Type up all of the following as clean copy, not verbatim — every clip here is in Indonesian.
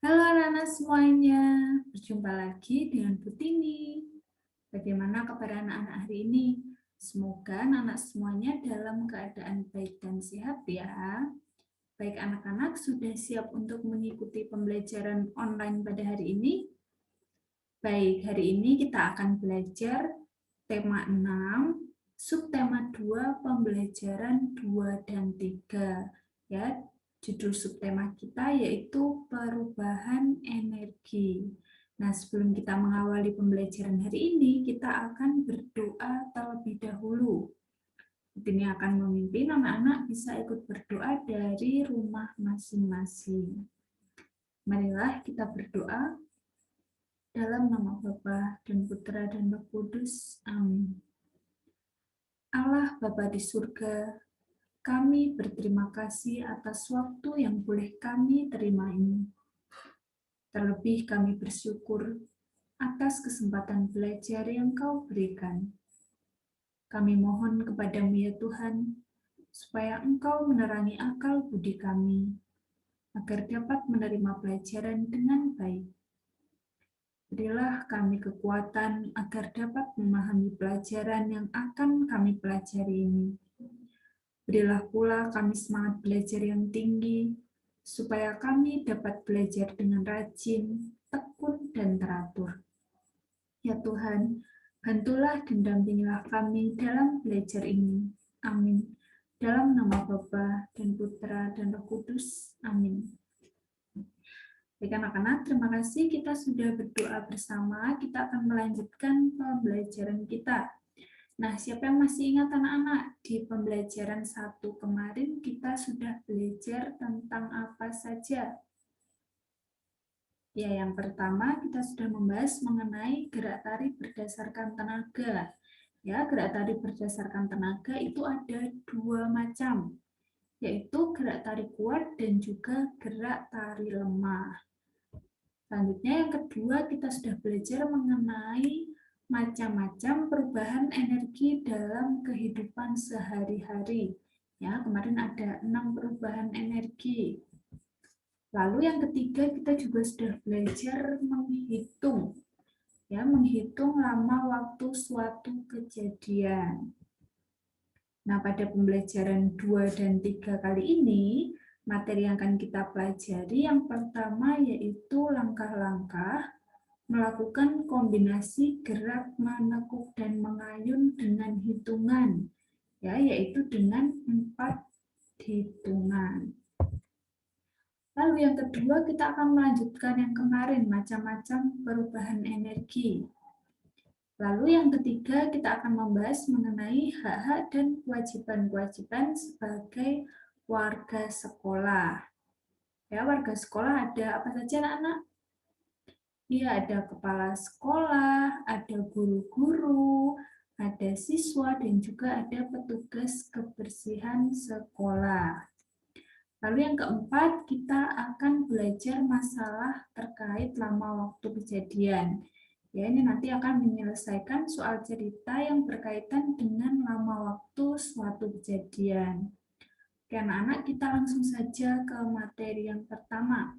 Halo anak-anak semuanya, berjumpa lagi dengan Bu Tini. Bagaimana kabar anak-anak hari ini? Semoga anak-anak semuanya dalam keadaan baik dan sehat ya. Baik anak-anak sudah siap untuk mengikuti pembelajaran online pada hari ini? Baik, hari ini kita akan belajar tema 6, subtema 2, pembelajaran 2 dan 3. Ya, judul subtema kita yaitu perubahan energi. Nah, sebelum kita mengawali pembelajaran hari ini, kita akan berdoa terlebih dahulu. Ini akan memimpin anak-anak bisa ikut berdoa dari rumah masing-masing. Marilah kita berdoa. Dalam nama Bapa dan Putra dan Roh Kudus. Amin. Allah Bapa di surga, kami berterima kasih atas waktu yang boleh kami terima ini. Terlebih kami bersyukur atas kesempatan belajar yang Kau berikan. Kami mohon kepadamu ya Tuhan, supaya Engkau menerangi akal budi kami, agar dapat menerima pelajaran dengan baik. Berilah kami kekuatan agar dapat memahami pelajaran yang akan kami pelajari ini. Berilah pula kami semangat belajar yang tinggi, supaya kami dapat belajar dengan rajin, tekun, dan teratur. Ya Tuhan, bantulah dan dampingilah kami dalam belajar ini. Amin. Dalam nama Bapa dan Putra dan Roh Kudus. Amin. Baik anak-anak, terima kasih kita sudah berdoa bersama. Kita akan melanjutkan pembelajaran kita. Nah, siapa yang masih ingat anak-anak? Di pembelajaran 1 kemarin kita sudah belajar tentang apa saja? Ya, yang pertama kita sudah membahas mengenai gerak tarik berdasarkan tenaga. Ya, gerak tarik berdasarkan tenaga itu ada 2 macam, yaitu gerak tarik kuat dan juga gerak tarik lemah. Selanjutnya yang kedua kita sudah belajar mengenai macam-macam perubahan energi dalam kehidupan sehari-hari. Ya, kemarin ada 6 perubahan energi. Lalu yang ketiga kita juga sudah belajar menghitung. Ya, menghitung lama waktu suatu kejadian. Nah, pada pembelajaran 2 dan 3 kali ini, materi yang akan kita pelajari yang pertama yaitu langkah-langkah melakukan kombinasi gerak menekuk dan mengayun dengan hitungan, ya, yaitu dengan 4 hitungan. Lalu yang kedua kita akan melanjutkan yang kemarin, macam-macam perubahan energi. Lalu yang ketiga kita akan membahas mengenai hak-hak dan kewajiban-kewajiban sebagai warga sekolah. Ya, warga sekolah ada apa saja anak-anak? Iya, ada kepala sekolah, ada guru-guru, ada siswa, dan juga ada petugas kebersihan sekolah. Lalu yang keempat, kita akan belajar masalah terkait lama waktu kejadian. Ya, ini nanti akan menyelesaikan soal cerita yang berkaitan dengan lama waktu suatu kejadian. Oke, anak-anak, kita langsung saja ke materi yang pertama,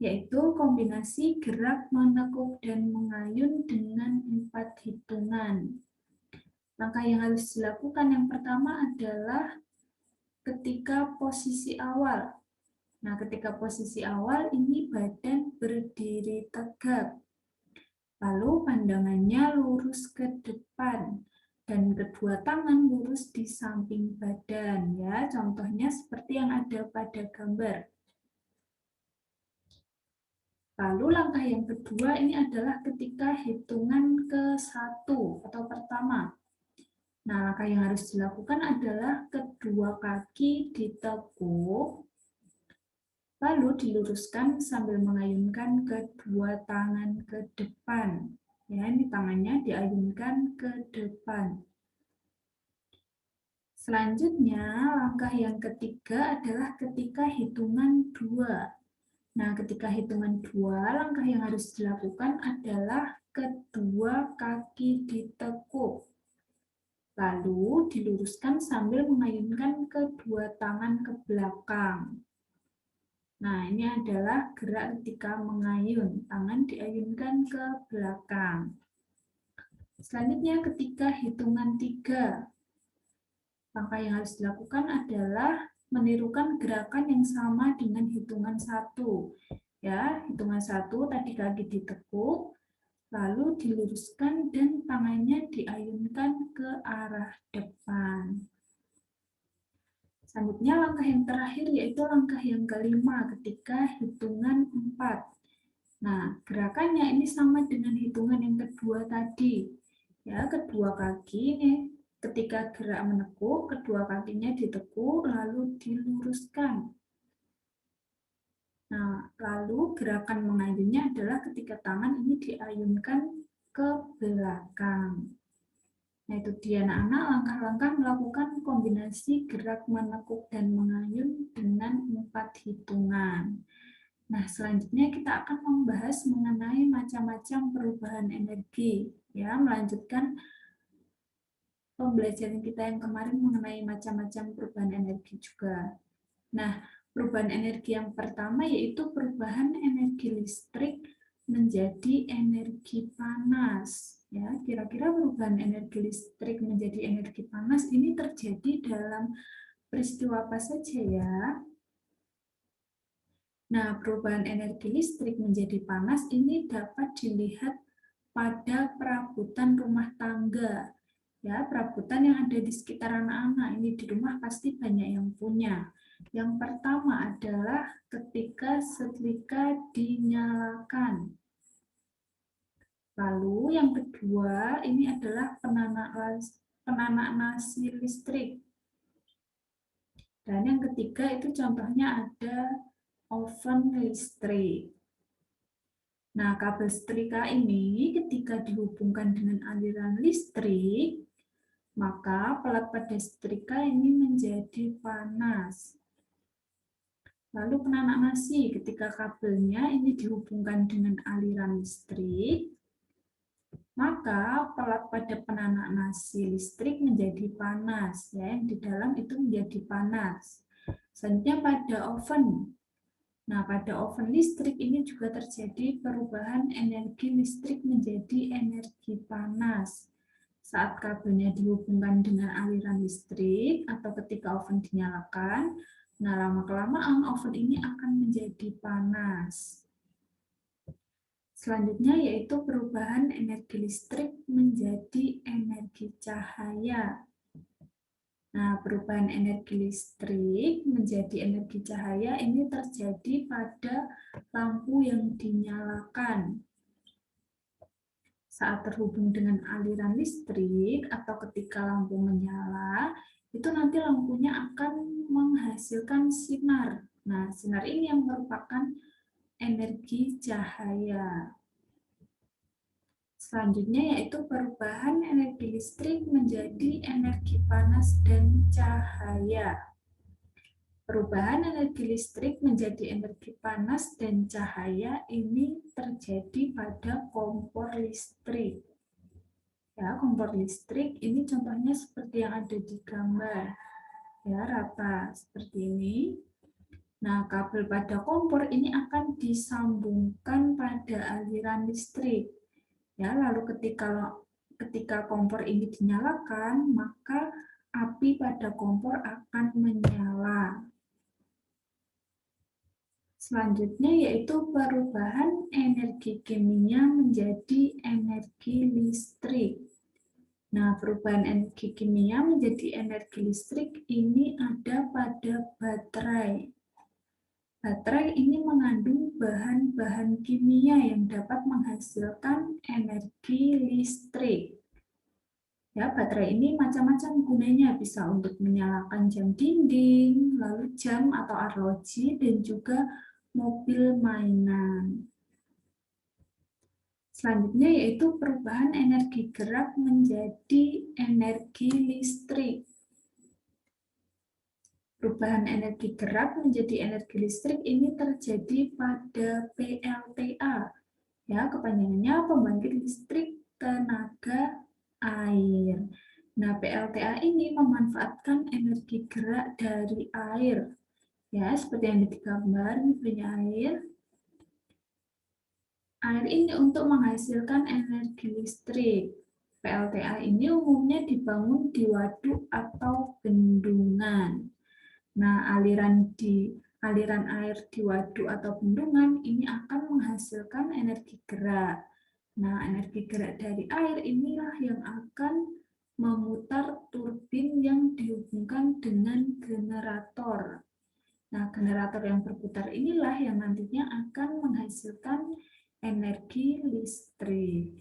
yaitu kombinasi gerak menekuk dan mengayun dengan 4 hitungan. Langkah yang harus dilakukan yang pertama adalah ketika posisi awal. Nah, ketika posisi awal ini badan berdiri tegak. Lalu pandangannya lurus ke depan dan kedua tangan lurus di samping badan ya. Contohnya seperti yang ada pada gambar. Lalu langkah yang kedua ini adalah ketika hitungan ke-1 atau pertama. Nah, langkah yang harus dilakukan adalah kedua kaki ditekuk, lalu diluruskan sambil mengayunkan kedua tangan ke depan. Ya, ini tangannya diayunkan ke depan. Selanjutnya, langkah yang ketiga adalah ketika hitungan 2. Nah, ketika hitungan 2, langkah yang harus dilakukan adalah kedua kaki ditekuk. Lalu diluruskan sambil mengayunkan kedua tangan ke belakang. Nah, ini adalah gerak ketika mengayun. Tangan diayunkan ke belakang. Selanjutnya ketika hitungan 3. Langkah yang harus dilakukan adalah menirukan gerakan yang sama dengan hitungan 1. Ya, hitungan 1 tadi kaki ditekuk, lalu diluruskan dan tangannya diayunkan ke arah depan. Selanjutnya langkah yang terakhir yaitu langkah yang kelima ketika hitungan 4. Nah, gerakannya ini sama dengan hitungan yang kedua tadi. Ya, kedua kaki ini ketika gerak menekuk, kedua kakinya ditekuk lalu diluruskan. Nah, lalu gerakan mengayunnya adalah ketika tangan ini diayunkan ke belakang. Nah, itu dia anak-anak langkah-langkah melakukan kombinasi gerak menekuk dan mengayun dengan 4 hitungan. Nah, selanjutnya kita akan membahas mengenai macam-macam perubahan energi. Ya, melanjutkan pembelajaran kita yang kemarin mengenai macam-macam perubahan energi juga. Nah, perubahan energi yang pertama yaitu perubahan energi listrik menjadi energi panas. Ya, kira-kira perubahan energi listrik menjadi energi panas ini terjadi dalam peristiwa apa saja ya? Nah, perubahan energi listrik menjadi panas ini dapat dilihat pada perabotan rumah tangga. Ya, perabotan yang ada di sekitar anak-anak ini di rumah pasti banyak yang punya. Yang pertama adalah ketika setrika dinyalakan. Lalu yang kedua ini adalah penanak nasi listrik. Dan yang ketiga itu contohnya ada oven listrik. Nah, kabel setrika ini ketika dihubungkan dengan aliran listrik, maka pelat pada setrika ini menjadi panas. Lalu penanak nasi, ketika kabelnya ini dihubungkan dengan aliran listrik, maka pelat pada penanak nasi listrik menjadi panas, ya, yang di dalam itu menjadi panas. Selanjutnya pada oven. Nah, pada oven listrik ini juga terjadi perubahan energi listrik menjadi energi panas. Saat kabelnya dihubungkan dengan aliran listrik atau ketika oven dinyalakan, nah lama-kelamaan oven ini akan menjadi panas. Selanjutnya yaitu perubahan energi listrik menjadi energi cahaya. Nah, perubahan energi listrik menjadi energi cahaya ini terjadi pada lampu yang dinyalakan. Saat terhubung dengan aliran listrik atau ketika lampu menyala, itu nanti lampunya akan menghasilkan sinar. Nah, sinar ini yang merupakan energi cahaya. Selanjutnya yaitu perubahan energi listrik menjadi energi panas dan cahaya. Perubahan energi listrik menjadi energi panas dan cahaya ini terjadi pada kompor listrik. Ya, kompor listrik ini contohnya seperti yang ada di gambar. Ya, rata seperti ini. Nah, kabel pada kompor ini akan disambungkan pada aliran listrik. Ya, lalu ketika kompor ini dinyalakan, maka api pada kompor akan menyala. Selanjutnya yaitu perubahan energi kimia menjadi energi listrik. Nah, perubahan energi kimia menjadi energi listrik ini ada pada baterai. Baterai ini mengandung bahan-bahan kimia yang dapat menghasilkan energi listrik. Ya, baterai ini macam-macam gunanya, bisa untuk menyalakan jam dinding, lalu jam atau arloji, dan juga mobil mainan. Selanjutnya yaitu perubahan energi gerak menjadi energi listrik. Perubahan energi gerak menjadi energi listrik ini terjadi pada PLTA. Ya, kepanjangannya pembangkit listrik tenaga air. Nah, PLTA ini memanfaatkan energi gerak dari air. Ya, seperti yang digambar, ini punya air. Air ini untuk menghasilkan energi listrik. PLTA ini umumnya dibangun di waduk atau bendungan. Nah, aliran air di waduk atau bendungan ini akan menghasilkan energi gerak. Nah, energi gerak dari air inilah yang akan memutar turbin yang dihubungkan dengan generator. Nah, generator yang berputar inilah yang nantinya akan menghasilkan energi listrik.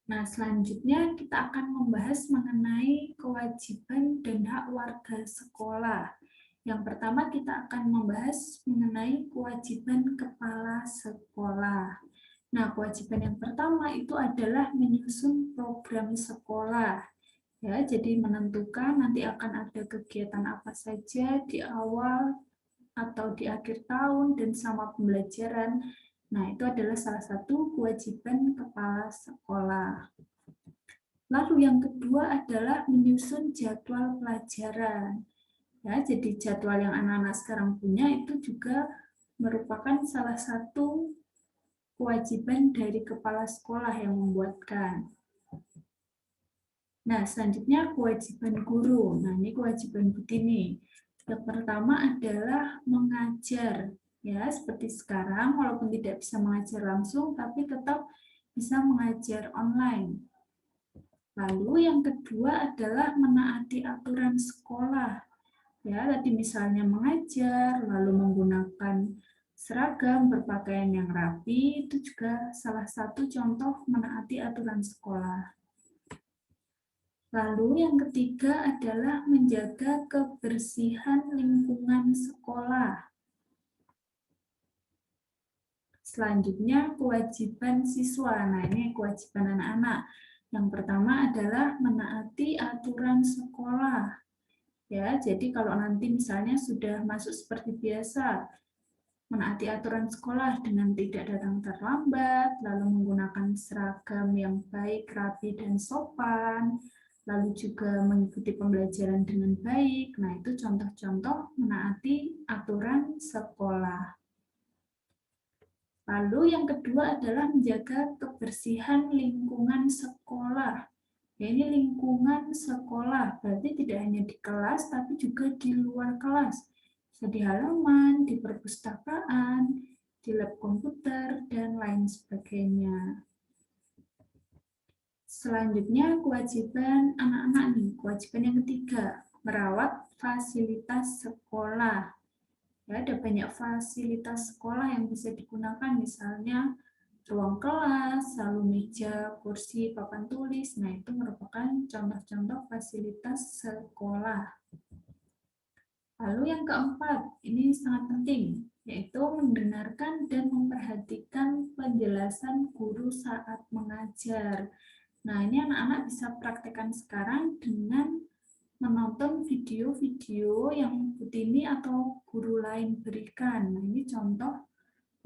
Nah, selanjutnya kita akan membahas mengenai kewajiban dan hak warga sekolah. Yang pertama kita akan membahas mengenai kewajiban kepala sekolah. Nah, kewajiban yang pertama itu adalah menyusun program sekolah. Ya, jadi menentukan nanti akan ada kegiatan apa saja di awal atau di akhir tahun dan selama pembelajaran. Nah, itu adalah salah satu kewajiban kepala sekolah. Lalu yang kedua adalah menyusun jadwal pelajaran. Ya, jadi jadwal yang anak-anak sekarang punya itu juga merupakan salah satu kewajiban dari kepala sekolah yang membuatkan. Nah, selanjutnya kewajiban guru. Nah, ini kewajiban Butini. Yang pertama adalah mengajar. Ya, seperti sekarang, walaupun tidak bisa mengajar langsung, tapi tetap bisa mengajar online. Lalu yang kedua adalah menaati aturan sekolah. Ya, tadi misalnya mengajar, lalu menggunakan seragam, berpakaian yang rapi, itu juga salah satu contoh menaati aturan sekolah. Lalu yang ketiga adalah menjaga kebersihan lingkungan sekolah. Selanjutnya kewajiban siswa. Nah, ini kewajiban anak-anak. Yang pertama adalah menaati aturan sekolah. Ya, jadi kalau nanti misalnya sudah masuk seperti biasa, menaati aturan sekolah dengan tidak datang terlambat, lalu menggunakan seragam yang baik, rapi, dan sopan, lalu juga mengikuti pembelajaran dengan baik. Nah, itu contoh-contoh menaati aturan sekolah. Lalu yang kedua adalah menjaga kebersihan lingkungan sekolah. Ya, ini lingkungan sekolah, berarti tidak hanya di kelas, tapi juga di luar kelas. Bisa di halaman, di perpustakaan, di lab komputer, dan lain sebagainya. Selanjutnya, kewajiban anak-anak nih. Kewajiban yang ketiga, merawat fasilitas sekolah. Ya, ada banyak fasilitas sekolah yang bisa digunakan, misalnya ruang kelas, lalu meja, kursi, papan tulis. Nah, itu merupakan contoh-contoh fasilitas sekolah. Lalu yang keempat, ini sangat penting, yaitu mendengarkan dan memperhatikan penjelasan guru saat mengajar. Nah, ini anak-anak bisa praktekkan sekarang dengan menonton video-video yang Butini atau guru lain berikan. Nah, ini contoh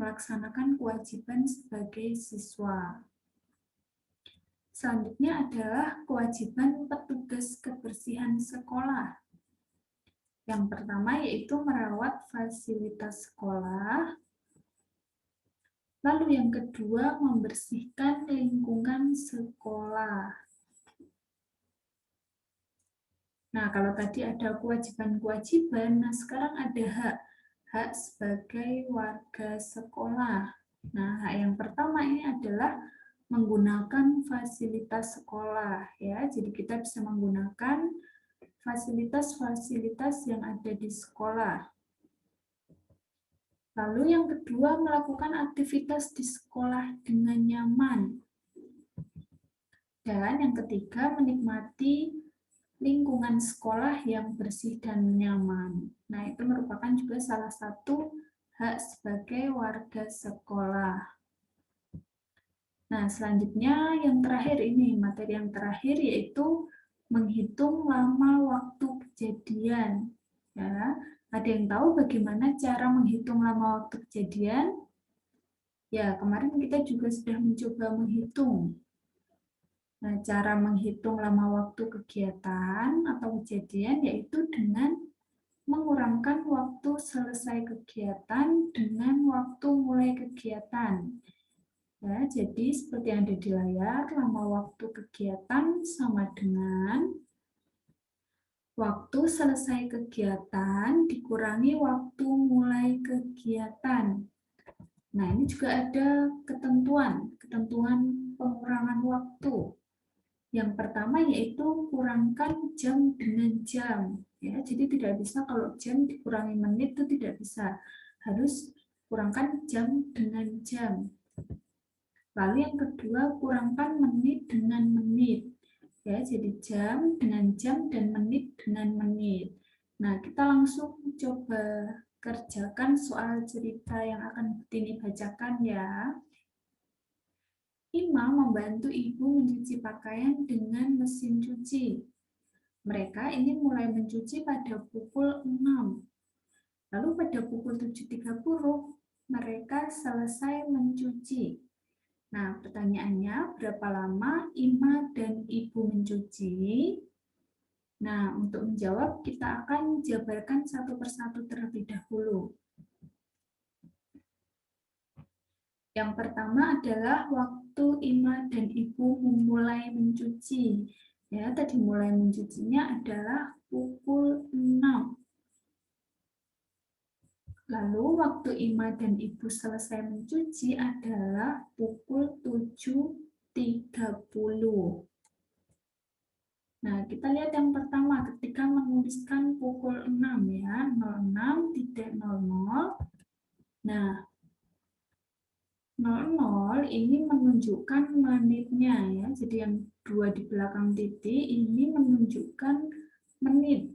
melaksanakan kewajiban sebagai siswa. Selanjutnya adalah kewajiban petugas kebersihan sekolah. Yang pertama yaitu merawat fasilitas sekolah. Lalu yang kedua membersihkan lingkungan sekolah. Nah, kalau tadi ada kewajiban-kewajiban, nah sekarang ada hak. Hak sebagai warga sekolah. Nah, hak yang pertama ini adalah menggunakan fasilitas sekolah. Ya, jadi kita bisa menggunakan fasilitas-fasilitas yang ada di sekolah. Lalu yang kedua, melakukan aktivitas di sekolah dengan nyaman. Dan yang ketiga, menikmati lingkungan sekolah yang bersih dan nyaman. Nah, itu merupakan juga salah satu hak sebagai warga sekolah. Nah, selanjutnya yang terakhir ini, materi yang terakhir yaitu menghitung lama waktu kejadian. Ya, ada yang tahu bagaimana cara menghitung lama waktu kejadian? Ya, kemarin kita juga sudah mencoba menghitung. Nah, cara menghitung lama waktu kegiatan atau kejadian yaitu dengan mengurangkan waktu selesai kegiatan dengan waktu mulai kegiatan. Ya, jadi seperti yang ada di layar, lama waktu kegiatan sama dengan waktu selesai kegiatan dikurangi waktu mulai kegiatan. Nah, ini juga ada ketentuan pengurangan waktu. Yang pertama yaitu kurangkan jam dengan jam. Ya, jadi tidak bisa kalau jam dikurangi menit itu tidak bisa. Harus kurangkan jam dengan jam. Lalu yang kedua, kurangkan menit dengan menit. Ya, jadi jam dengan jam dan menit dengan menit. Nah, kita langsung coba kerjakan soal cerita yang akan Butini bacakan ya. Ima membantu ibu mencuci pakaian dengan mesin cuci. Mereka ini mulai mencuci pada pukul 6. Lalu pada pukul 7.30 mereka selesai mencuci. Nah, pertanyaannya berapa lama Ima dan ibu mencuci? Nah, untuk menjawab kita akan jabarkan satu persatu terlebih dahulu. Yang pertama adalah waktu Ima dan ibu memulai mencuci. Ya, tadi mulai mencucinya adalah pukul 6. Lalu waktu Ima dan ibu selesai mencuci adalah pukul 7.30. Nah, kita lihat yang pertama ketika menuliskan pukul 6 ya, 06.00. Nah, 00 ini menunjukkan menitnya ya. Jadi yang dua di belakang titik ini menunjukkan menit.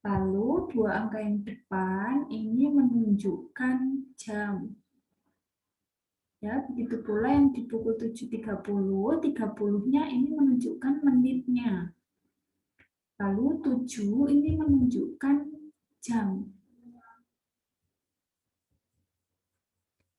Lalu dua angka yang depan ini menunjukkan jam. Ya, begitu pula yang di pukul 7.30, 30-nya ini menunjukkan menitnya. Lalu 7 ini menunjukkan jam.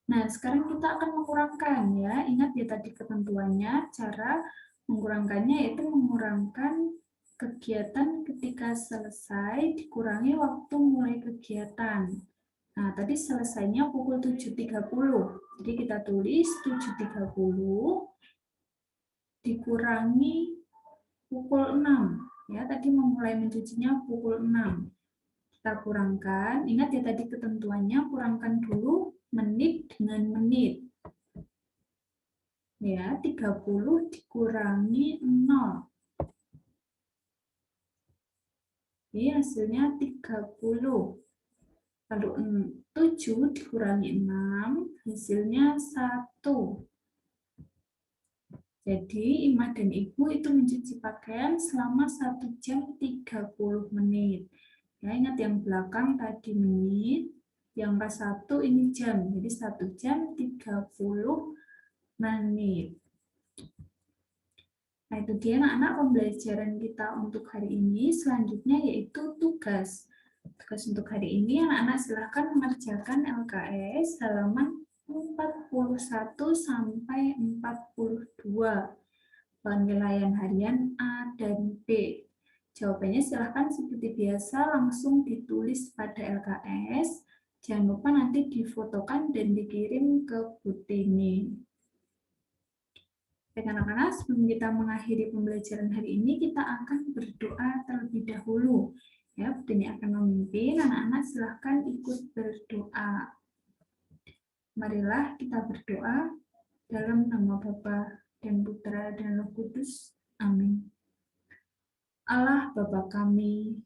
Nah, sekarang kita akan mengurangkan ya. Ingat ya tadi ketentuannya, cara mengurangkannya yaitu mengurangkan kegiatan ketika selesai dikurangi waktu mulai kegiatan. Nah, tadi selesainya pukul 7.30. Jadi kita tulis 7.30 dikurangi pukul 6. Ya, tadi memulai mencucinya pukul 6. Kita kurangkan, ingat ya tadi ketentuannya, kurangkan dulu menit dengan menit. Ya, 30 dikurangi 0. Jadi hasilnya 30. Lalu 7 dikurangi 6, hasilnya 1. Jadi Ima dan Ibu itu mencuci pakaian selama 1 jam 30 menit. Ya, ingat yang belakang tadi menit, yang ke-1 ini jam. Jadi 1 jam 30 menit. Nah, itu dia anak-anak pembelajaran kita untuk hari ini. Selanjutnya yaitu tugas. Tugas untuk hari ini anak-anak silahkan mengerjakan LKS halaman 41 sampai 42. Penilaian harian A dan B. Jawabannya silahkan seperti biasa langsung ditulis pada LKS. Jangan lupa nanti difotokan dan dikirim ke Butini. Baik anak-anak, sebelum kita mengakhiri pembelajaran hari ini, kita akan berdoa terlebih dahulu. Ya, Butini akan memimpin, anak-anak silahkan ikut berdoa. Marilah kita berdoa dalam nama Bapa dan Putra dan Roh Kudus. Amin. Allah Bapa kami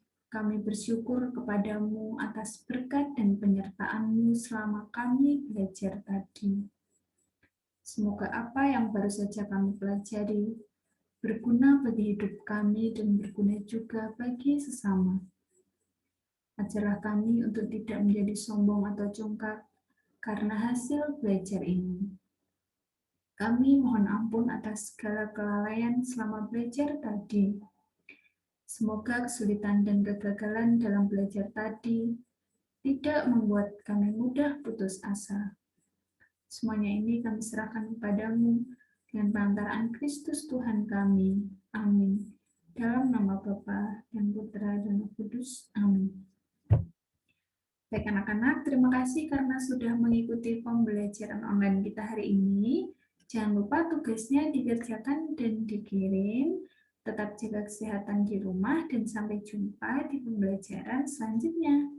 bersyukur kepadamu atas berkat dan penyertaan-Mu selama kami belajar tadi. Semoga apa yang baru saja kami pelajari berguna bagi hidup kami dan berguna juga bagi sesama. Ajarlah kami untuk tidak menjadi sombong atau congkak karena hasil belajar ini. Kami mohon ampun atas segala kelalaian selama belajar tadi. Semoga kesulitan dan kegagalan dalam belajar tadi tidak membuat kami mudah putus asa. Semuanya ini kami serahkan kepadamu dengan perantaraan Kristus Tuhan kami. Amin. Dalam nama Bapa dan Putra dan Roh Kudus. Amin. Baik anak-anak, terima kasih karena sudah mengikuti pembelajaran online kita hari ini. Jangan lupa tugasnya dikerjakan dan dikirim. Tetap jaga kesehatan di rumah dan sampai jumpa di pembelajaran selanjutnya.